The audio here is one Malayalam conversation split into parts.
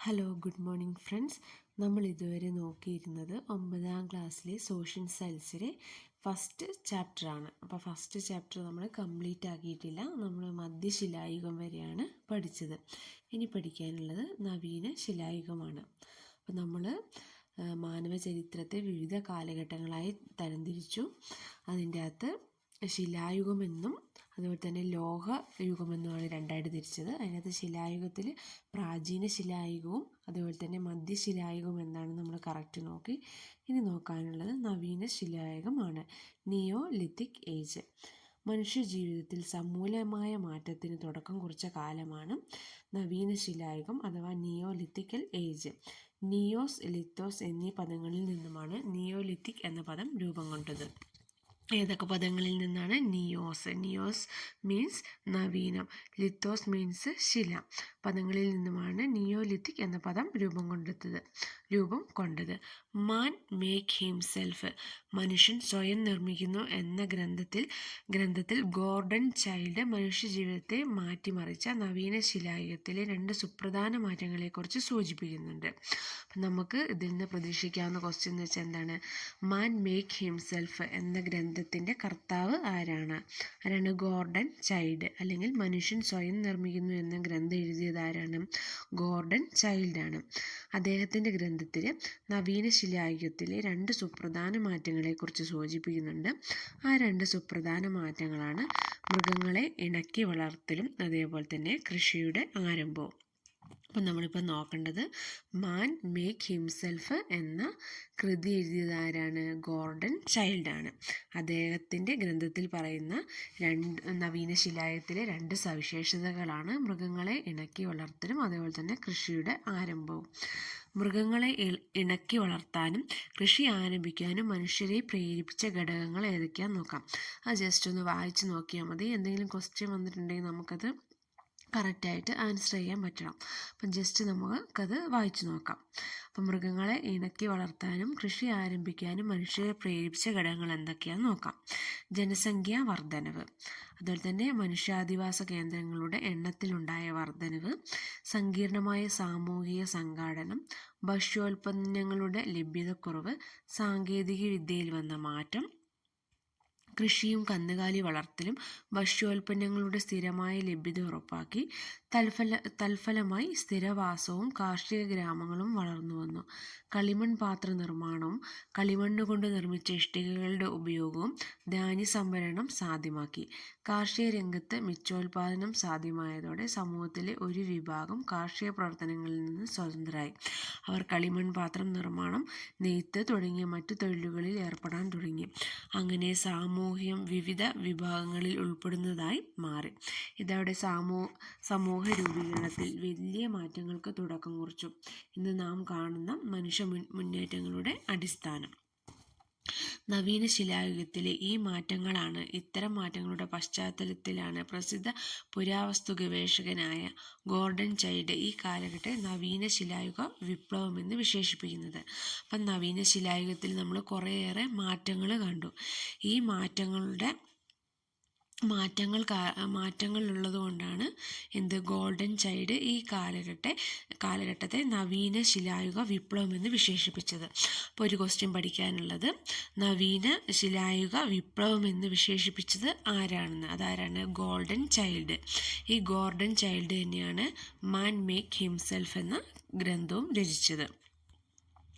Hello, good morning friends. നമ്മൾ ഇതുവരെ നോക്കിയിരുന്നത് 9ാം ക്ലാസ്സിലെ സോഷ്യൽ സയൻസിലെ ഫസ്റ്റ് ചാപ്റ്ററാണ്. അപ്പോൾ ഫസ്റ്റ് ചാപ്റ്റർ നമ്മൾ കംപ്ലീറ്റ് ആക്കിയിട്ടില്ല. നമ്മൾ മധ്യശിലായുഗം വരെയാണ് പഠിച്ചത്. ഇനി പഠിക്കാനുള്ളത് നവീന ശിലായുഗമാണ്. അപ്പോൾ നമ്മൾ മാനവചരിത്രത്തെ വിവിധ കാലഘട്ടങ്ങളായി തരംതിരിച്ചു. അതിൻ്റെ അകത്ത് ശിലായുഗമെന്നും അതുപോലെ തന്നെ ലോഹ യുഗമെന്നുമാണ് രണ്ടായിട്ട് തിരിച്ചത്. അതിനകത്ത് ശിലായുഗത്തിൽ പ്രാചീന ശിലായുഗവും അതുപോലെ തന്നെ മധ്യശിലായുഗവും എന്നാണ് നമ്മൾ കറക്റ്റ് നോക്കി. ഇനി നോക്കാനുള്ളത് നവീന ശിലായുഗമാണ്, നിയോലിത്തിക് ഏജ്. മനുഷ്യ ജീവിതത്തിൽ സമൂലമായ മാറ്റത്തിന് തുടക്കം കുറിച്ച കാലമാണ് നവീന ശിലായുഗം അഥവാ നിയോലിത്തിക്കൽ ഏജ്. നിയോസ്, ലിത്തോസ് എന്നീ പദങ്ങളിൽ നിന്നുമാണ് നിയോലിത്തിക് എന്ന പദം രൂപം കൊണ്ടത്. ഏതൊക്കെ പദങ്ങളിൽ നിന്നാണ്? നിയോസ് മീൻസ് നവീനം, ലിത്തോസ് മീൻസ് ശില. പദങ്ങളിൽ നിന്നുമാണ് നിയോലിത്തിക് എന്ന പദം രൂപം കൊണ്ടത്. മാൻ മേക്ക് ഹിംസെൽഫ്, മനുഷ്യൻ സ്വയം നിർമ്മിക്കുന്നു എന്ന ഗ്രന്ഥത്തിൽ ഗോർഡൻ ചൈൽഡ് മനുഷ്യജീവിതത്തെ മാറ്റിമറിച്ച നവീന ശിലായുഗത്തിലെ 2 സുപ്രധാന മാറ്റങ്ങളെക്കുറിച്ച് സൂചിപ്പിക്കുന്നുണ്ട്. അപ്പം നമുക്ക് ഇതിൽ നിന്ന് പ്രതീക്ഷിക്കാവുന്ന ക്വസ്റ്റ്യൻ എന്ന് വെച്ചാൽ എന്താണ്? മാൻ മേക്ക് ഹിംസെൽഫ് എന്ന ഗ്രന്ഥത്തിൻ്റെ കർത്താവ് ആരാണ്? ഗോർഡൻ ചൈൽഡ്, അല്ലെങ്കിൽ മനുഷ്യൻ സ്വയം നിർമ്മിക്കുന്നു എന്ന ഗ്രന്ഥം എഴുതിയത് ആരാണ്? ഗോർഡൻ ചൈൽഡാണ്. അദ്ദേഹത്തിൻ്റെ ഗ്രന്ഥത്തിൽ നവീന ശിലായുഗത്തിലെ 2 സുപ്രധാന മാറ്റങ്ങളെക്കുറിച്ച് സൂചിപ്പിക്കുന്നുണ്ട്. ആ 2 സുപ്രധാന മാറ്റങ്ങളാണ് മൃഗങ്ങളെ ഇണക്കി വളർത്തലും അതേപോലെ തന്നെ കൃഷിയുടെ ആരംഭവും. അപ്പം നമ്മളിപ്പോൾ നോക്കേണ്ടത് മാൻ മേക്ക് ഹിംസെൽഫ് എന്ന കൃതി എഴുതിയത് ആരാണ്? ഗോർഡൻ ചൈൽഡാണ്. അദ്ദേഹത്തിൻ്റെ ഗ്രന്ഥത്തിൽ പറയുന്ന നവീന ശിലായുഗത്തിലെ 2 സവിശേഷതകളാണ് മൃഗങ്ങളെ ഇണക്കി വളർത്തലും അതേപോലെ തന്നെ കൃഷിയുടെ ആരംഭവും. മൃഗങ്ങളെ ഇണക്കി വളർത്താനും കൃഷി ആരംഭിക്കാനും മനുഷ്യരെ പ്രേരിപ്പിച്ച ഘടകങ്ങൾ ഏതൊക്കെയാണെന്ന് നോക്കാം. അത് ജസ്റ്റ് ഒന്ന് വായിച്ച് നോക്കിയാൽ മതി. എന്തെങ്കിലും ക്വസ്റ്റ്യൻ വന്നിട്ടുണ്ടെങ്കിൽ നമുക്കത് കറക്റ്റായിട്ട് ആൻസർ ചെയ്യാൻ പറ്റണം. അപ്പം ജസ്റ്റ് നമുക്കത് വായിച്ചു നോക്കാം. അപ്പം മൃഗങ്ങളെ ഇണക്കി വളർത്താനും കൃഷി ആരംഭിക്കാനും മനുഷ്യരെ പ്രേരിപ്പിച്ച ഘടകങ്ങൾ എന്തൊക്കെയാണെന്ന് നോക്കാം. ജനസംഖ്യാ വർധനവ്, അതുപോലെ തന്നെ മനുഷ്യാധിവാസ കേന്ദ്രങ്ങളുടെ എണ്ണത്തിലുണ്ടായ വർധനവ്, സങ്കീർണമായ സാമൂഹിക സംഘാടനം, ഭക്ഷ്യോൽപ്പന്നങ്ങളുടെ ലഭ്യതക്കുറവ്, സാങ്കേതിക വിദ്യയിൽ വന്ന മാറ്റം, കൃഷിയും കന്നുകാലി വളർത്തലും ഭക്ഷ്യോൽപ്പന്നങ്ങളുടെ സ്ഥിരമായ ലഭ്യത ഉറപ്പാക്കി. തൽഫലമായി സ്ഥിരവാസവും കാർഷിക ഗ്രാമങ്ങളും വളർന്നു വന്നു. കളിമൺ പാത്ര നിർമ്മാണവും കളിമണ്ണ് കൊണ്ട് നിർമ്മിച്ച ഇഷ്ടികകളുടെ ഉപയോഗവും ധാന്യ സംഭരണം സാധ്യമാക്കി. കാർഷിക രംഗത്ത് മിച്ചോൽപാദനം സാധ്യമായതോടെ സമൂഹത്തിലെ ഒരു വിഭാഗം കാർഷിക പ്രവർത്തനങ്ങളിൽ നിന്ന് സ്വതന്ത്രരായി. അവർ കളിമൺ പാത്രം നിർമ്മാണം, നെയ്ത്ത് തുടങ്ങിയ മറ്റു തൊഴിലുകളിൽ ഏർപ്പെടാൻ തുടങ്ങി. അങ്ങനെ സാമൂഹ്യം വിവിധ വിഭാഗങ്ങളിൽ ഉൾപ്പെടുന്നതായി മാറി. ഇതോടെ സമൂഹ രൂപീകരണത്തിൽ വലിയ മാറ്റങ്ങൾക്ക് തുടക്കം കുറിച്ചു. ഇന്ന് നാം കാണുന്ന മനുഷ്യ മുന്നേറ്റങ്ങളുടെ അടിസ്ഥാനം. നവീന ശിലായുഗത്തിലെ ഇത്തരം മാറ്റങ്ങളുടെ പശ്ചാത്തലത്തിലാണ് പ്രസിദ്ധ പുരാവസ്തു ഗവേഷകനായ ഗോർഡൻ ചൈൽഡ് ഈ കാലഘട്ടത്തെ നവീന ശിലായുഗ വിപ്ലവം എന്ന് വിശേഷിപ്പിക്കുന്നത്. അപ്പം നവീന ശിലായുഗത്തിൽ നമ്മൾ കുറേയേറെ മാറ്റങ്ങൾ കണ്ടു. ഈ മാറ്റങ്ങളുള്ളത് കൊണ്ടാണ് ഗോൾഡൻ ചൈൽഡ് ഈ കാലഘട്ടത്തെ നവീന ശിലായുഗ വിപ്ലവം എന്ന് വിശേഷിപ്പിച്ചത്. അപ്പോൾ ഒരു ക്വസ്റ്റ്യൻ പഠിക്കാനുള്ളത്, നവീന ശിലായുഗ വിപ്ലവം എന്ന് വിശേഷിപ്പിച്ചത് ആരാണെന്ന്. അതാരാണ്? Golden child. ഈ ഗോർഡൻ ചൈൽഡ് തന്നെയാണ് മാൻ മേക്ക് ഹിംസെൽഫ് എന്ന ഗ്രന്ഥവും രചിച്ചത്.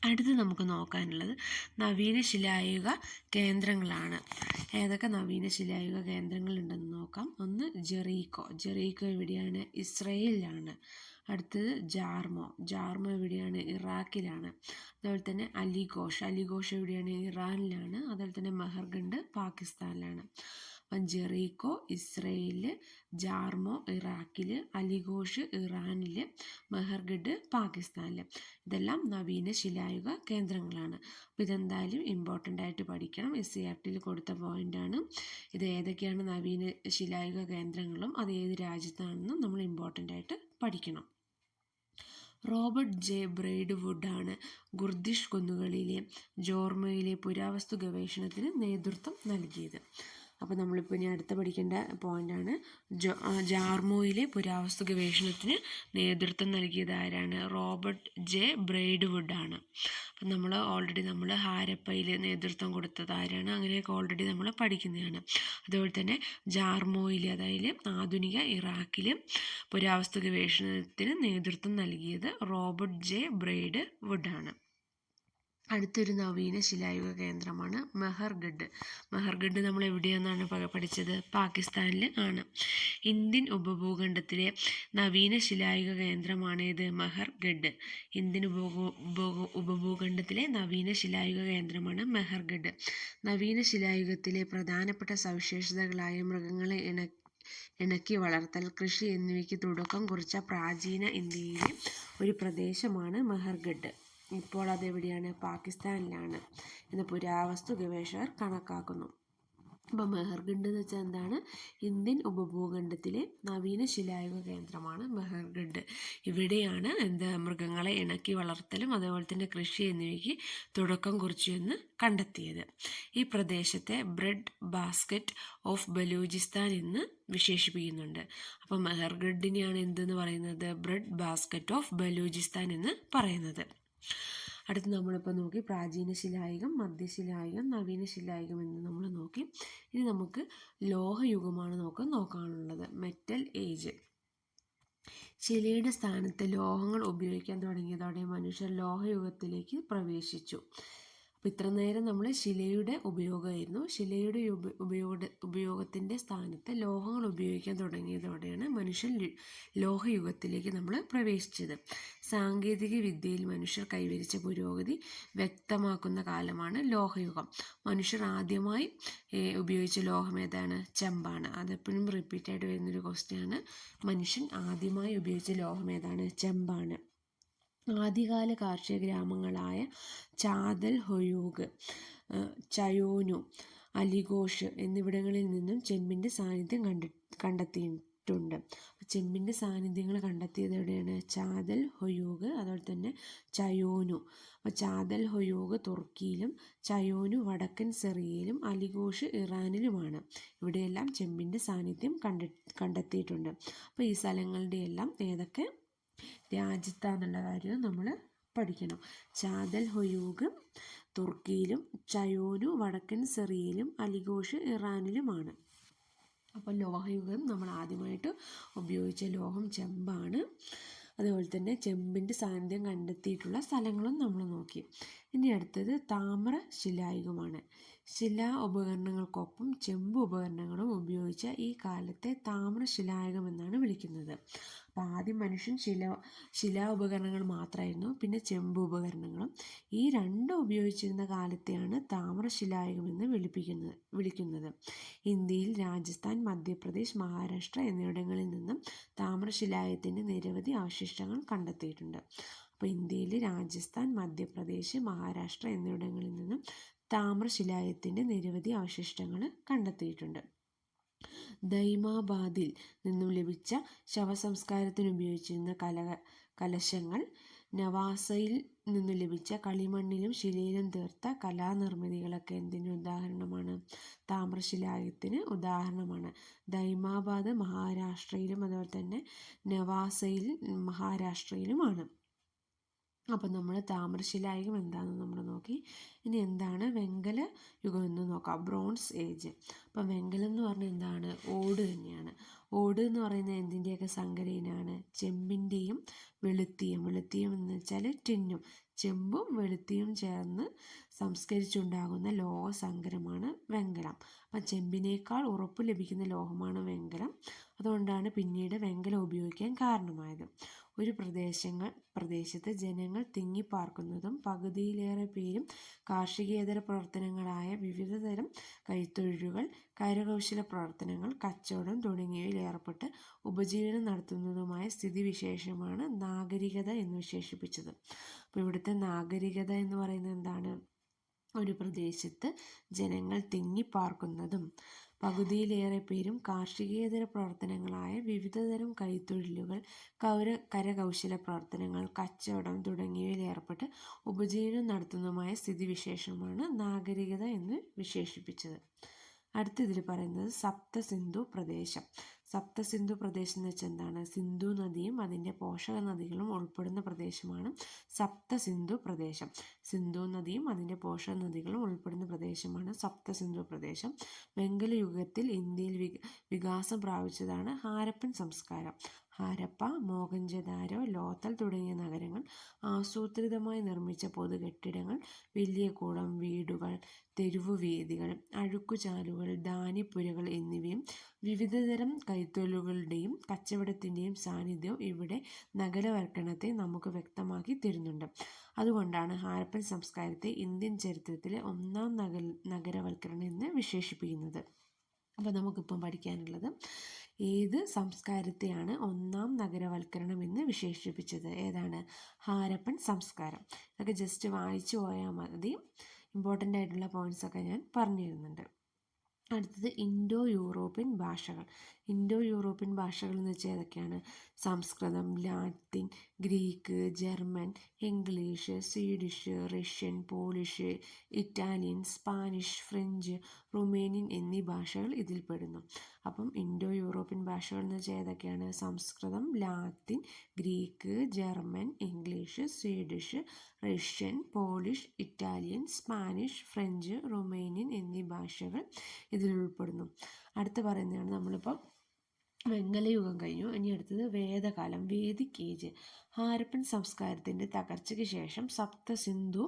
അടുത്ത് നമുക്ക് നോക്കാനുള്ളത് നവീന ശിലായുഗ കേന്ദ്രങ്ങളാണ്. ഏതൊക്കെ നവീന ശിലായുഗ കേന്ദ്രങ്ങളുണ്ടെന്ന് നോക്കാം. ഒന്ന് ജെറീക്കോ എവിടെയാണ്? ഇസ്രയേലിലാണ്. അടുത്തത് ജാർമോ എവിടെയാണ്? ഇറാഖിലാണ്. അതുപോലെ തന്നെ അലിഘോഷ് എവിടെയാണ്? ഇറാനിലാണ്. അതുപോലെ തന്നെ മെഹർഗഡ് പാകിസ്ഥാനിലാണ്. അപ്പം ജെറീക്കോ ഇസ്രയേലിൽ, ജാർമോ ഇറാഖിൽ, അലിഘോഷ് ഇറാനിൽ, മെഹർഗഡ് പാകിസ്ഥാനിൽ. ഇതെല്ലാം നവീന ശിലായുഗ കേന്ദ്രങ്ങളാണ്. അപ്പോൾ ഇതെന്തായാലും ഇമ്പോർട്ടൻ്റ് ആയിട്ട് പഠിക്കണം. SCERTയിൽ കൊടുത്ത പോയിൻ്റാണ്. ഇത് ഏതൊക്കെയാണ് നവീന ശിലായുഗ കേന്ദ്രങ്ങളും അത് ഏത് രാജ്യത്താണെന്നും നമ്മൾ ഇമ്പോർട്ടൻ്റ് ആയിട്ട് പഠിക്കണം. റോബർട്ട് ജെ ബ്രെയ്ഡ്വുഡാണ് ഗുർദിഷ് കുന്നുകളിലെ ജോർമോയിലെ പുരാവസ്തു ഗവേഷണത്തിന് നേതൃത്വം നൽകിയത്. അപ്പോൾ നമ്മളിപ്പോൾ ഇനി അടുത്ത പഠിക്കേണ്ട പോയിൻ്റാണ് ജാർമോയിലെ പുരാവസ്തു ഗവേഷണത്തിന് നേതൃത്വം നൽകിയത് ആരാണ്? റോബർട്ട് ജെ ബ്രെയ്ഡ്വുഡ് ആണ്. അപ്പം നമ്മൾ ഹാരപ്പയിൽ നേതൃത്വം കൊടുത്തത് ആരാണ്? അങ്ങനെയൊക്കെ ഓൾറെഡി നമ്മൾ പഠിക്കുന്നതാണ്. അതുപോലെ തന്നെ ജാർമോയിൽ, അതായത് ആധുനിക ഇറാഖിൽ പുരാവസ്തു ഗവേഷണത്തിന് നേതൃത്വം നൽകിയത് റോബർട്ട് ജെ ബ്രെയ്ഡ്വുഡ് ആണ്. അടുത്തൊരു നവീന ശിലായുഗ കേന്ദ്രമാണ് മെഹർഗഡ്. മെഹർഗഡ് നമ്മൾ എവിടെയാണെന്നാണ് പഠിച്ചത്? പാകിസ്ഥാനിൽ ആണ്. ഇന്ത്യൻ ഉപഭൂഖണ്ഡത്തിലെ നവീന ശിലായുഗ കേന്ദ്രമാണ് ഇത്? മെഹർഗഡ്. ഇന്ത്യൻ ഉപഭൂഖണ്ഡത്തിലെ നവീന ശിലായുഗ കേന്ദ്രമാണ് മെഹർഗഡ്. നവീന ശിലായുഗത്തിലെ പ്രധാനപ്പെട്ട സവിശേഷതകളായ മൃഗങ്ങളെ ഇണക്കി വളർത്തൽ, കൃഷി എന്നിവയ്ക്ക് തുടക്കം കുറിച്ച പ്രാചീന ഇന്ത്യയിലെ ഒരു പ്രദേശമാണ് മെഹർഗഡ്. ഇപ്പോൾ അതെവിടെയാണ്? പാകിസ്ഥാനിലാണ് എന്ന് പുരാവസ്തു ഗവേഷകർ കണക്കാക്കുന്നു. അപ്പോൾ മെഹർഗഡ് എന്ന് വെച്ചാൽ എന്താണ്? ഇന്ത്യൻ ഉപഭൂഖണ്ഡത്തിലെ നവീന ശിലായുഗ കേന്ദ്രമാണ് മെഹർഗഡ്. ഇവിടെയാണ് മൃഗങ്ങളെ ഇണക്കി വളർത്തലും അതുപോലെ തന്നെ കൃഷി എന്നിവയ്ക്ക് തുടക്കം കുറിച്ചു എന്ന് കണ്ടെത്തിയത്. ഈ പ്രദേശത്തെ ബ്രെഡ് ബാസ്ക്കറ്റ് ഓഫ് ബലൂചിസ്ഥാൻ എന്ന് വിശേഷിപ്പിക്കുന്നുണ്ട്. അപ്പോൾ മെഹർഗഡിനെയാണ് എന്തെന്ന് പറയുന്നത്? ബ്രെഡ് ബാസ്ക്കറ്റ് ഓഫ് ബലൂചിസ്ഥാൻ എന്ന് പറയുന്നത്. അടുത്ത് നമ്മളിപ്പോൾ നോക്കി പ്രാചീന ശിലായുഗം, മധ്യശിലായുഗം, നവീന ശിലായുഗം എന്ന് നമ്മൾ നോക്കി. ഇനി നമുക്ക് ലോഹയുഗമാണ് നോക്കാനുള്ളത്. Metal age. ശിലയുടെ സ്ഥാനത്ത് ലോഹങ്ങൾ ഉപയോഗിക്കാൻ തുടങ്ങിയതോടെ മനുഷ്യർ ലോഹയുഗത്തിലേക്ക് പ്രവേശിച്ചു. അപ്പോൾ ഇത്ര നേരം നമ്മൾ ശിലയുടെ ഉപയോഗമായിരുന്നു. ശിലയുടെ ഉപയോഗത്തിൻ്റെ സ്ഥാനത്ത് ലോഹങ്ങൾ ഉപയോഗിക്കാൻ തുടങ്ങിയതോടെയാണ് മനുഷ്യൻ ലോഹയുഗത്തിലേക്ക് നമ്മൾ പ്രവേശിച്ചത്. സാങ്കേതിക വിദ്യയിൽ മനുഷ്യർ കൈവരിച്ച പുരോഗതി വ്യക്തമാക്കുന്ന കാലമാണ് ലോഹയുഗം. മനുഷ്യർ ആദ്യമായി ഉപയോഗിച്ച ലോഹം ഏതാണ്? ചെമ്പാണ്. അതെപ്പോഴും റിപ്പീറ്റായിട്ട് വരുന്നൊരു ക്വസ്റ്റ്യനാണ്. മനുഷ്യൻ ആദ്യമായി ഉപയോഗിച്ച ലോഹം ഏതാണ്? ചെമ്പാണ്. ആദ്യകാല കാർഷിക ഗ്രാമങ്ങളായ ചാതൽ, ഹൊയൂഗ്, ചയോനു, അലിഗോഷ് എന്നിവിടങ്ങളിൽ നിന്നും ചെമ്പിൻ്റെ സാന്നിധ്യം കണ്ടെത്തിയിട്ടുണ്ട്. ചെമ്പിൻ്റെ സാന്നിധ്യങ്ങൾ കണ്ടെത്തിയത് എവിടെയാണ്? ചാതൽ, ഹൊയൂഗ്, അതുപോലെ തന്നെ ചയോനു. അപ്പോൾ ചാതൽ, ഹൊയൂഗ് തുർക്കിയിലും ചയോനു വടക്കൻ സിറിയയിലും അലിഗോഷ് ഇറാനിലുമാണ്. ഇവിടെയെല്ലാം ചെമ്പിൻ്റെ സാന്നിധ്യം കണ്ടെത്തിയിട്ടുണ്ട്. അപ്പോൾ ഈ സ്ഥലങ്ങളുടെ എല്ലാം ഏതൊക്കെ രാജ്യത്താന്നുള്ള കാര്യം നമ്മൾ പഠിക്കണം. ചാതൽ, ഹൊയൂഗ് തുർക്കിയിലും ചയോനു വടക്കൻ സിറിയയിലും അലിഗോഷ് ഇറാനിലുമാണ്. അപ്പോൾ ലോഹയുഗം നമ്മൾ ആദ്യമായിട്ട് ഉപയോഗിച്ച ലോഹം ചെമ്പാണ്. അതുപോലെ തന്നെ ചെമ്പിൻ്റെ സാന്നിധ്യം കണ്ടെത്തിയിട്ടുള്ള സ്ഥലങ്ങളും നമ്മൾ നോക്കി. ഇനി അടുത്തത് താമ്ര ശിലായുഗമാണ്. ശിലാ ഉപകരണങ്ങൾക്കൊപ്പം ചെമ്പ് ഉപകരണങ്ങളും ഉപയോഗിച്ച ഈ കാലത്തെ താമ്ര ശിലായുഗം എന്നാണ് വിളിക്കുന്നത്. അപ്പോൾ ആദ്യം മനുഷ്യൻ ശിലാ ഉപകരണങ്ങൾ മാത്രമായിരുന്നു, പിന്നെ ചെമ്പ് ഉപകരണങ്ങളും. ഈ രണ്ടും ഉപയോഗിച്ചിരുന്ന കാലത്തെയാണ് താമ്രശിലായുഗം എന്ന് വിളിക്കുന്നത്. ഇന്ത്യയിൽ രാജസ്ഥാൻ, മധ്യപ്രദേശ്, മഹാരാഷ്ട്ര എന്നിവിടങ്ങളിൽ നിന്നും താമ്രശിലായുഗത്തിൻ്റെ നിരവധി അവശിഷ്ടങ്ങൾ കണ്ടെത്തിയിട്ടുണ്ട്. അപ്പോൾ ഇന്ത്യയിൽ രാജസ്ഥാൻ, മധ്യപ്രദേശ്, മഹാരാഷ്ട്ര എന്നിവിടങ്ങളിൽ നിന്നും താമ്രശിലായുഗത്തിൻ്റെ നിരവധി അവശിഷ്ടങ്ങൾ കണ്ടെത്തിയിട്ടുണ്ട്. ദൈമാബാദിൽ നിന്നും ലഭിച്ച ശവസംസ്കാരത്തിന് ഉപയോഗിച്ചിരുന്ന കലശങ്ങൾ, നവാസയിൽ നിന്നും ലഭിച്ച കളിമണ്ണിലും ശിലയിലും തീർത്ത കലാനിർമ്മിതികളൊക്കെ എന്തിന് ഉദാഹരണമാണ്? താമ്രശിലായുഗത്തിന് ഉദാഹരണമാണ്. ദൈമാബാദ് മഹാരാഷ്ട്രയിലും അതുപോലെ തന്നെ നവാസയിൽ മഹാരാഷ്ട്രയിലുമാണ്. അപ്പം നമ്മൾ താമ്രശിലായുഗം എന്താണെന്ന് നമ്മൾ നോക്കി. ഇനി എന്താണ് വെങ്കല യുഗം എന്ന് നോക്കാം. Bronze age. അപ്പം വെങ്കലം എന്ന് പറഞ്ഞാൽ എന്താണ്? ഓട് തന്നെയാണ്. ഓട് എന്ന് പറയുന്നത് എന്തിൻ്റെയൊക്കെ സങ്കരയിനാണ്? ചെമ്പിൻ്റെയും വെളുത്തിയും. വെളുത്തിയും എന്ന് വെച്ചാൽ ടിന്നും. ചെമ്പും വെളുത്തിയും ചേർന്ന് സംസ്കരിച്ചുണ്ടാകുന്ന ലോഹസങ്കരമാണ് വെങ്കലം. അപ്പം ചെമ്പിനേക്കാൾ ഉറപ്പ് ലഭിക്കുന്ന ലോഹമാണ് വെങ്കലം. അതുകൊണ്ടാണ് പിന്നീട് വെങ്കലം ഉപയോഗിക്കാൻ കാരണമായത്. ഒരു പ്രദേശത്ത് ജനങ്ങൾ തിങ്ങിപ്പാർക്കുന്നതും പകുതിയിലേറെ പേരും കാർഷികേതര പ്രവർത്തനങ്ങളായ വിവിധതരം കൈത്തൊഴിലുകൾ, കരകൗശല പ്രവർത്തനങ്ങൾ, കച്ചവടം തുടങ്ങിയവയിൽ ഏർപ്പെട്ട് ഉപജീവനം നടത്തുന്നതുമായ സ്ഥിതിവിശേഷമാണ് നാഗരികത എന്ന് വിശേഷിപ്പിച്ചത്. അപ്പോൾ ഇവിടുത്തെ നാഗരികത എന്ന് പറയുന്നത് എന്താണ്? ഒരു പ്രദേശത്ത് ജനങ്ങൾ തിങ്ങിപ്പാർക്കുന്നതും പകുതിയിലേറെ പേരും കാർഷികേതര പ്രവർത്തനങ്ങളായ വിവിധതരം കൈത്തൊഴിലുകൾ, കരകൗശല പ്രവർത്തനങ്ങൾ, കച്ചവടം തുടങ്ങിയവയിൽ ഏർപ്പെട്ട് ഉപജീവനം നടത്തുന്നതുമായ സ്ഥിതിവിശേഷമാണ് നാഗരികത എന്ന് വിശേഷിപ്പിച്ചത്. അടുത്ത ഇതിൽ പറയുന്നത് സപ്തസിന്ധു പ്രദേശം. സപ്തസിന്ധു പ്രദേശം എന്ന് വെച്ചാൽ എന്താണ്? സിന്ധു നദിയും അതിൻ്റെ പോഷക നദികളും ഉൾപ്പെടുന്ന പ്രദേശമാണ് സപ്തസിന്ധു പ്രദേശം. സിന്ധു നദിയും അതിൻ്റെ പോഷക നദികളും ഉൾപ്പെടുന്ന പ്രദേശമാണ് സപ്തസിന്ധു പ്രദേശം. വെങ്കലയുഗത്തിൽ ഇന്ത്യയിൽ വികാസം പ്രാപിച്ചതാണ് ഹാരപ്പൻ സംസ്കാരം. ഹാരപ്പ, മോഹൻജദാരോ, ലോത്തൽ തുടങ്ങിയ നഗരങ്ങൾ ആസൂത്രിതമായി നിർമ്മിച്ച പൊതുകെട്ടിടങ്ങൾ, വലിയ കുളം, വീടുകൾ, തെരുവുവീഥികൾ, അഴുക്കുചാലുകൾ, ധാന്യപ്പുരകൾ എന്നിവയും വിവിധതരം കൈത്തൊഴിലുകളുടെയും കച്ചവടത്തിൻ്റെയും സാന്നിധ്യവും ഇവിടെ നഗരവൽക്കരണത്തെ നമുക്ക് വ്യക്തമാക്കി തരുന്നുണ്ട്. അതുകൊണ്ടാണ് ഹാരപ്പൻ സംസ്കാരത്തെ ഇന്ത്യൻ ചരിത്രത്തിലെ ഒന്നാം നഗരവൽക്കരണം എന്ന് വിശേഷിപ്പിക്കുന്നത്. അപ്പോൾ നമുക്കിപ്പം പഠിക്കാനുള്ളത്, ഏത് സംസ്കാരത്തെയാണ് ഒന്നാം നഗരവൽക്കരണം എന്ന് വിശേഷിപ്പിച്ചത്? ഏതാണ്? ഹാരപ്പൻ സംസ്കാരം. ഇതൊക്കെ ജസ്റ്റ് വായിച്ചു പോയാൽ മതി. ഇമ്പോർട്ടൻ്റ് ആയിട്ടുള്ള പോയിൻറ്റ്സൊക്കെ ഞാൻ പറഞ്ഞു തരുന്നുണ്ട്. അടുത്തത് ഇൻഡോ യൂറോപ്യൻ ഭാഷകൾ. ഇൻഡോ യൂറോപ്യൻ ഭാഷകൾ എന്ന് വെച്ചാൽ ഏതൊക്കെയാണ്? സംസ്കൃതം, Latin, Greek, German, English, Swedish, Russian, Polish, Italian, Spanish, French, Romanian എന്നീ ഭാഷകൾ ഇതിൽ പെടുന്നു. അപ്പം ഇൻഡോ യൂറോപ്യൻ ഭാഷകൾ എന്ന് വെച്ചാൽ ഏതൊക്കെയാണ്? സംസ്കൃതം, Latin, Greek, German, English, Swedish, Russian, Polish, Italian, Spanish, French, Romanian എന്നീ ഭാഷകൾ ഇതിൽ ഉൾപ്പെടുന്നു. അടുത്ത് പറയുന്നതാണ്, നമ്മളിപ്പം വെങ്കലയുഗം കഴിഞ്ഞു, ഇനി അടുത്തത് വേദകാലം, വേദിക് ഏജ്. ഹാരപ്പൻ സംസ്കാരത്തിൻ്റെ തകർച്ചയ്ക്ക് ശേഷം സപ്തസിന്ധു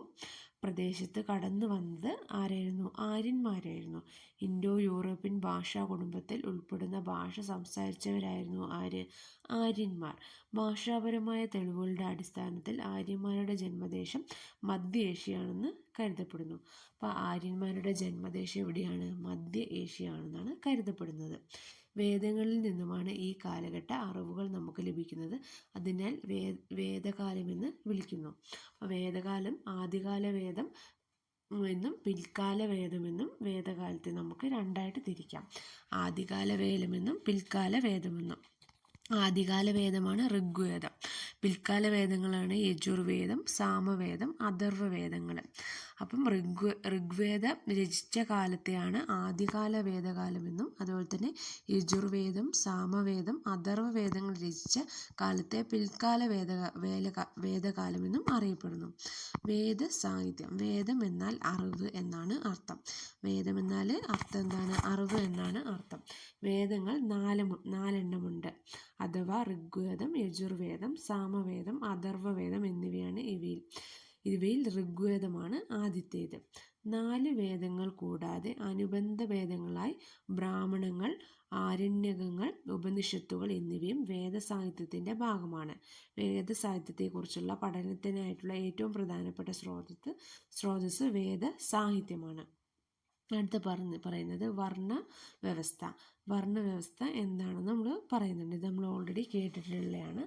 പ്രദേശത്ത് കടന്നു വന്നത് ആരായിരുന്നു? ആര്യന്മാരായിരുന്നു. ഇൻഡോ യൂറോപ്യൻ ഭാഷാ കുടുംബത്തിൽ ഉൾപ്പെടുന്ന ഭാഷ സംസാരിച്ചവരായിരുന്നു ആര്? ആര്യന്മാർ. ഭാഷാപരമായ തെളിവുകളുടെ അടിസ്ഥാനത്തിൽ ആര്യന്മാരുടെ ജന്മദേശം മധ്യ ഏഷ്യയാണെന്ന് കരുതപ്പെടുന്നു. അപ്പോൾ ആര്യന്മാരുടെ ജന്മദേശം എവിടെയാണ്? മധ്യ ഏഷ്യ ആണെന്നാണ് കരുതപ്പെടുന്നത്. വേദങ്ങളിൽ നിന്നുമാണ് ഈ കാലഘട്ട അറിവുകൾ നമുക്ക് ലഭിക്കുന്നത്. അതിനാൽ വേദകാലമെന്ന് വിളിക്കുന്നു. അപ്പോൾ വേദകാലം ആദ്യകാല വേദം എന്നും പിൽക്കാല വേദമെന്നും വേദകാലത്തെ നമുക്ക് രണ്ടായിട്ട് തിരിക്കാം. ആദ്യകാല വേദമെന്നും പിൽക്കാല വേദമെന്നും. ആദ്യകാല വേദമാണ് ഋഗ്വേദം. പിൽക്കാല വേദങ്ങളാണ് യജുർവേദം, സാമവേദം, അഥർവവേദങ്ങൾ. അപ്പം ഋഗ്വേദം രചിച്ച കാലത്തെയാണ് ആദ്യകാല വേദകാലമെന്നും അതുപോലെ തന്നെ യജുർവേദം, സാമവേദം, അഥർവവേദങ്ങൾ രചിച്ച കാലത്തെ പിൽക്കാല വേദകാലമെന്നും അറിയപ്പെടുന്നു. വേദ സാഹിത്യം. വേദം എന്നാൽ അറിവ് എന്നാണ് അർത്ഥം. വേദം എന്നാൽ അർത്ഥം എന്താണ്? അറിവ് എന്നാണ് അർത്ഥം. വേദങ്ങൾ നാലെണ്ണമുണ്ട്. അഥവാ ഋഗ്വേദം, യജുർവേദം, സാമവേദം, അഥർവവേദം എന്നിവയാണ് ഇവയിൽ ഋഗ്വേദമാണ് ആദ്യത്തേത്. 4 വേദങ്ങൾ കൂടാതെ അനുബന്ധ വേദങ്ങളായി ബ്രാഹ്മണങ്ങൾ, ആരണ്യകങ്ങൾ, ഉപനിഷത്തുകൾ എന്നിവയും വേദസാഹിത്യത്തിൻ്റെ ഭാഗമാണ്. വേദസാഹിത്യത്തെക്കുറിച്ചുള്ള പഠനത്തിനായിട്ടുള്ള ഏറ്റവും പ്രധാനപ്പെട്ട സ്രോതസ്സ് വേദസാഹിത്യമാണ്. അടുത്ത പറയുന്നത് വർണ്ണ വ്യവസ്ഥ. വർണ്ണവ്യവസ്ഥ എന്താണെന്ന് നമ്മൾ പറയുന്നുണ്ട്. ഇത് നമ്മൾ ഓൾറെഡി കേട്ടിട്ടുള്ളതാണ്.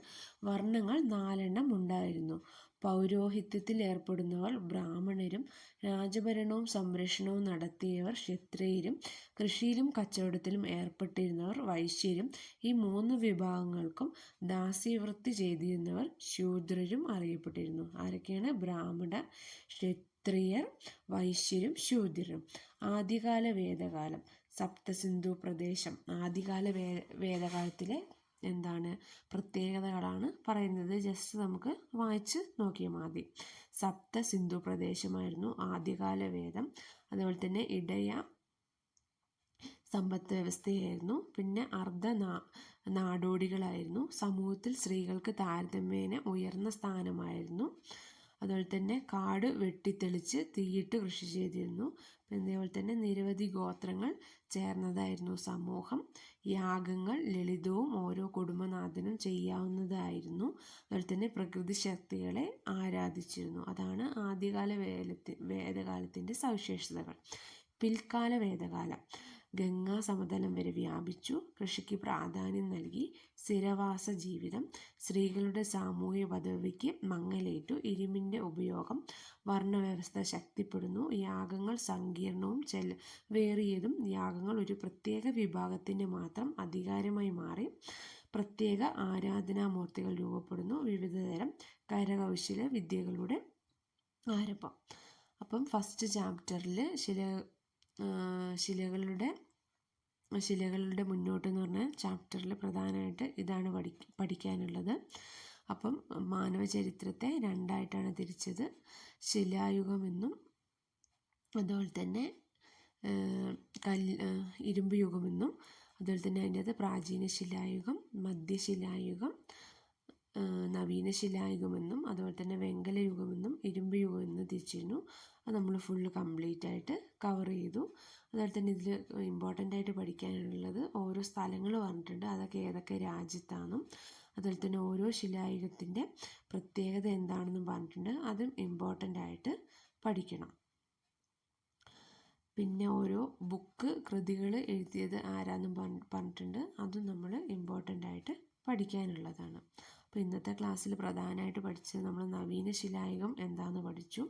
വർണ്ണങ്ങൾ 4 ഉണ്ടായിരുന്നു. പൗരോഹിത്യത്തിൽ ഏർപ്പെടുന്നവർ ബ്രാഹ്മണരും, രാജഭരണവും സംരക്ഷണവും നടത്തിയവർ ക്ഷത്രിയരും, കൃഷിയിലും കച്ചവടത്തിലും ഏർപ്പെട്ടിരുന്നവർ വൈശ്യരും, ഈ 3 വിഭാഗങ്ങൾക്കും ദാസ്യവൃത്തി ചെയ്തിരുന്നവർ ശൂദ്രരും അറിയപ്പെട്ടിരുന്നു. ആരൊക്കെയാണ്? ബ്രാഹ്മണർ, ക്ഷത്രിയർ, വൈശ്യരും ശൂദ്രരും. ആദ്യകാല വേദകാലം. സപ്തസിന്ധു പ്രദേശം. ആദ്യകാല വേദകാലത്തിലെ എന്താണ് പ്രത്യേകതകളാണ് പറയുന്നത്. ജസ്റ്റ് നമുക്ക് വായിച്ച് നോക്കിയാൽ മതി. സപ്തസിന്ധു പ്രദേശമായിരുന്നു ആദ്യകാല വേദം. അതുപോലെ തന്നെ ഇടയ സമ്പത്ത് വ്യവസ്ഥയായിരുന്നു. പിന്നെ നാടോടികളായിരുന്നു. സമൂഹത്തിൽ സ്ത്രീകൾക്ക് താരതമ്യേന ഉയർന്ന സ്ഥാനമായിരുന്നു. അതുപോലെ തന്നെ കാട് വെട്ടിത്തെളിച്ച് തീയിട്ട് കൃഷി ചെയ്തിരുന്നു. അതേപോലെ തന്നെ നിരവധി ഗോത്രങ്ങൾ ചേർന്നതായിരുന്നു സമൂഹം. യാഗങ്ങൾ ലളിതവും ഓരോ കുടുംബനാഥനും ചെയ്യാവുന്നതായിരുന്നു. അതുപോലെ തന്നെ പ്രകൃതി ശക്തികളെ ആരാധിച്ചിരുന്നു. അതാണ് ആദ്യകാല വേദകാലത്തിൻ്റെ സവിശേഷതകൾ. പിൽക്കാല വേദകാലം. ഗംഗാ സമതലം വരെ വ്യാപിച്ചു. കൃഷിക്ക് പ്രാധാന്യം നൽകി. സ്ഥിരവാസ ജീവിതം. സ്ത്രീകളുടെ സാമൂഹ്യ പദവിക്ക് മങ്ങലേറ്റു. ഇരുമ്പിൻ്റെ ഉപയോഗം. വർണ്ണവ്യവസ്ഥ ശക്തിപ്പെടുന്നു. യാഗങ്ങൾ സങ്കീർണവും ചെലവേറിയതും. യാഗങ്ങൾ ഒരു പ്രത്യേക വിഭാഗത്തിൻ്റെ മാത്രം അധികാരമായി മാറി. പ്രത്യേക ആരാധനാമൂർത്തികൾ രൂപപ്പെടുന്നു. വിവിധതരം കരകൗശല വിദ്യകളുടെ ആരംഭം. അപ്പം ഫസ്റ്റ് ചാപ്റ്ററിൽ ശിലകളുടെ ശിലകളുടെ മുന്നോട്ട് എന്ന് പറഞ്ഞ ചാപ്റ്ററിൽ പ്രധാനമായിട്ട് ഇതാണ് പഠിക്കാനുള്ളത്. അപ്പം മാനവ ചരിത്രത്തെ രണ്ടായിട്ടാണ് തിരിച്ചത്. ശിലായുഗമെന്നും അതുപോലെ തന്നെ ഇരുമ്പ് യുഗമെന്നും, അതുപോലെ തന്നെ അതിൻ്റെ പ്രാചീന ശിലായുഗം, മധ്യശിലായുഗം, നവീന ശിലായുഗമെന്നും, അതുപോലെ തന്നെ വെങ്കല യുഗമെന്നും ഇരുമ്പ് യുഗമെന്നും തിരിച്ചിരുന്നു. അത് നമ്മൾ ഫുള്ള് കംപ്ലീറ്റ് ആയിട്ട് കവർ ചെയ്തു. അതുപോലെ തന്നെ ഇതിൽ ഇമ്പോർട്ടൻ്റ് ആയിട്ട് പഠിക്കാനുള്ളത് ഓരോ സ്ഥലങ്ങൾ പറഞ്ഞിട്ടുണ്ട്, അതൊക്കെ ഏതൊക്കെ രാജ്യത്താണെന്നും അതുപോലെ തന്നെ ഓരോ ശിലായുഗത്തിൻ്റെ പ്രത്യേകത എന്താണെന്നും പറഞ്ഞിട്ടുണ്ട്. അതും ഇമ്പോർട്ടൻ്റ് ആയിട്ട് പഠിക്കണം. പിന്നെ ഓരോ കൃതികൾ എഴുതിയത് ആരാന്നും പറഞ്ഞിട്ടുണ്ട്, അതും നമ്മൾ ഇമ്പോർട്ടൻ്റ് ആയിട്ട് പഠിക്കാനുള്ളതാണ്. അപ്പോൾ ഇന്നത്തെ ക്ലാസ്സിൽ പ്രധാനമായിട്ട് പഠിച്ചത് നമ്മൾ നവീന ശിലായുഗം എന്താണെന്ന് പഠിച്ചു.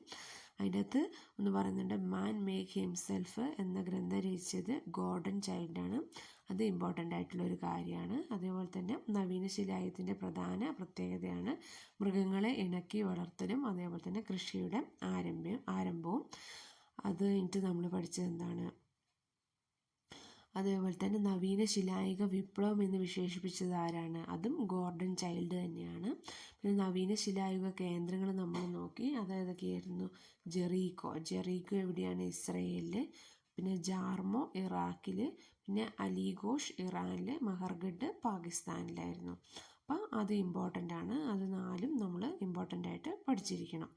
അതിൻ്റെ അകത്ത് ഒന്ന് പറയുന്നുണ്ട്, മാൻ മേക്ക് ഹിംസെൽഫ് എന്ന ഗ്രന്ഥം രചിച്ചത് ഗോർഡൻ ചൈൽഡാണ്. അത് ഇമ്പോർട്ടൻ്റ് ആയിട്ടുള്ളൊരു കാര്യമാണ്. അതേപോലെ തന്നെ നവീന ശിലായുഗത്തിൻ്റെ പ്രധാന പ്രത്യേകതയാണ് മൃഗങ്ങളെ ഇണക്കി വളർത്തലും അതേപോലെ തന്നെ കൃഷിയുടെ ആരംഭവും. അത് കഴിഞ്ഞിട്ട് നമ്മൾ പഠിച്ചത് എന്താണ്, അതേപോലെ തന്നെ നവീന ശിലായുഗ വിപ്ലവം എന്ന് വിശേഷിപ്പിച്ചത് ആരാണ്, അതും ഗോർഡൻ ചൈൽഡ് തന്നെയാണ്. പിന്നെ നവീന ശിലായുഗ കേന്ദ്രങ്ങൾ നമ്മൾ നോക്കി, അതായതൊക്കെയായിരുന്നു ജെറീക്കോ എവിടെയാണ്, ഇസ്രയേലിൽ, പിന്നെ ജാർമോ ഇറാഖിൽ, പിന്നെ അലിഗോഷ് ഇറാനിൽ, മെഹർഗഡ് പാകിസ്ഥാനിലായിരുന്നു. അപ്പം അത് ഇമ്പോർട്ടൻ്റ് ആണ്. അത് 4 നമ്മൾ ഇമ്പോർട്ടൻ്റ് ആയിട്ട് പഠിച്ചിരിക്കണം.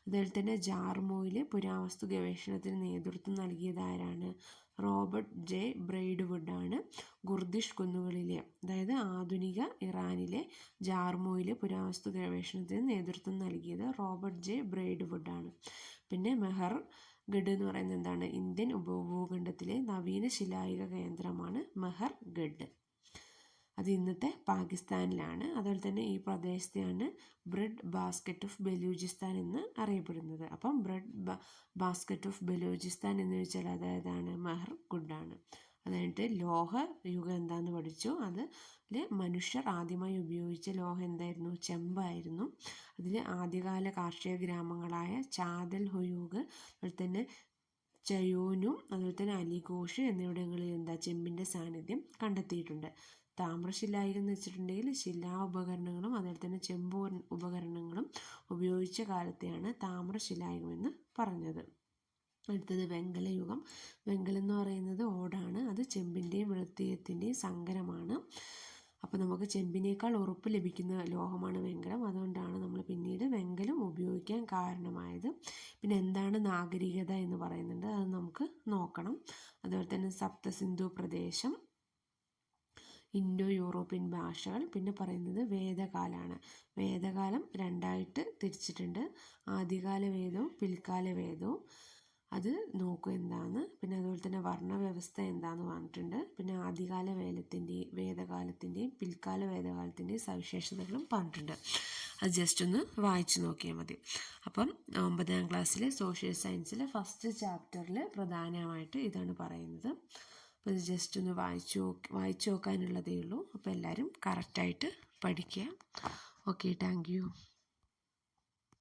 അതുപോലെ തന്നെ ജാർമോയിൽ പുരാവസ്തു ഗവേഷണത്തിന് നേതൃത്വം നൽകിയത് ആരാണ്, റോബർട്ട് ജെ ബ്രെയ്ഡ്വുഡ് ആണ്. ഗുർദിഷ് കുന്നുകളിലെ, അതായത് ആധുനിക ഇറാനിലെ ജാർമോയിലെ പുരാവസ്തു ഗവേഷണത്തിന് നേതൃത്വം നൽകിയത് റോബർട്ട് ജെ ബ്രെയ്ഡ്വുഡ് ആണ്. പിന്നെ മെഹർഗഡ് എന്ന് പറയുന്നത് എന്താണ്, ഇന്ത്യൻ ഉപഭൂഖണ്ഡത്തിലെ നവീന ശിലായുഗ കേന്ദ്രമാണ് മെഹർഗഡ്. അത് ഇന്നത്തെ പാകിസ്ഥാനിലാണ്. അതുപോലെ തന്നെ ഈ പ്രദേശത്തെയാണ് ബ്രെഡ് ബാസ്ക്കറ്റ് ഓഫ് ബലൂചിസ്ഥാൻ എന്ന് അറിയപ്പെടുന്നത്. അപ്പം ബ്രെഡ് ബാസ്ക്കറ്റ് ഓഫ് ബലൂചിസ്ഥാൻ എന്ന് വെച്ചാൽ അതായതാണ് മെഹർഗഡാണ്. അത് കഴിഞ്ഞിട്ട് ലോഹ യുഗം എന്താണെന്ന് പഠിച്ചു. അതിൽ മനുഷ്യർ ആദ്യമായി ഉപയോഗിച്ച ലോഹം എന്തായിരുന്നു, ചെമ്പായിരുന്നു. അതിൽ ആദ്യകാല കാർഷിക ഗ്രാമങ്ങളായ ചാതൽ ഹുയൂഗ്, അതുപോലെ തന്നെ ചയോനും അതുപോലെ തന്നെ അലിഗോഷ് എന്നിവിടങ്ങളിൽ ചെമ്പിൻ്റെ സാന്നിധ്യം കണ്ടെത്തിയിട്ടുണ്ട്. താമ്രശിലായുഗം എന്ന് വെച്ചിട്ടുണ്ടെങ്കിൽ ശിലാ ഉപകരണങ്ങളും അതുപോലെ തന്നെ ചെമ്പ് ഉപകരണങ്ങളും ഉപയോഗിച്ച കാലത്തെയാണ് താമ്രശിലായുഗം എന്ന് പറഞ്ഞത്. അടുത്തത് വെങ്കലയുഗം. വെങ്കലം എന്ന് പറയുന്നത് ഓടാണ്. അത് ചെമ്പിൻ്റെയും വെളുത്തീയത്തിൻ്റെയും സങ്കരമാണ്. അപ്പോൾ നമുക്ക് ചെമ്പിനേക്കാൾ ഉറപ്പ് ലഭിക്കുന്ന ലോഹമാണ് വെങ്കലം. അതുകൊണ്ടാണ് നമ്മൾ പിന്നീട് വെങ്കലം ഉപയോഗിക്കാൻ കാരണമായത്. പിന്നെ എന്താണ് നാഗരികത എന്ന് പറയുന്നുണ്ട്, അത് നമുക്ക് നോക്കണം. അതുപോലെ തന്നെ സപ്തസിന്ധു പ്രദേശം, ഇൻഡോ യൂറോപ്യൻ ഭാഷകൾ, പിന്നെ പറയുന്നത് വേദകാലമാണ്. വേദകാലം 2ആയിട്ട് തിരിച്ചിട്ടുണ്ട്, ആദ്യകാല വേദവും പിൽക്കാല വേദവും. അത് നോക്കൂ എന്താന്ന്. പിന്നെ അതുപോലെ തന്നെ വർണ്ണവ്യവസ്ഥ എന്താന്ന് പറഞ്ഞിട്ടുണ്ട്. പിന്നെ ആദ്യകാല വേദകാലത്തിൻ്റെയും പിൽക്കാല വേദകാലത്തിൻ്റെയും സവിശേഷതകളും പറഞ്ഞിട്ടുണ്ട്. അത് ജസ്റ്റ് ഒന്ന് വായിച്ചു നോക്കിയാൽ മതി. അപ്പം 9ാം ക്ലാസ്സിലെ സോഷ്യൽ സയൻസിലെ ഫസ്റ്റ് ചാപ്റ്ററിൽ പ്രധാനമായിട്ട് ഇതാണ് പറയുന്നത്. അപ്പോൾ ഇത് ജസ്റ്റ് ഒന്ന് വായിച്ചു നോക്കാനുള്ളതേ ഉള്ളൂ. അപ്പോൾ എല്ലാവരും കറക്റ്റായിട്ട് പഠിക്കുക. Okay, thank you.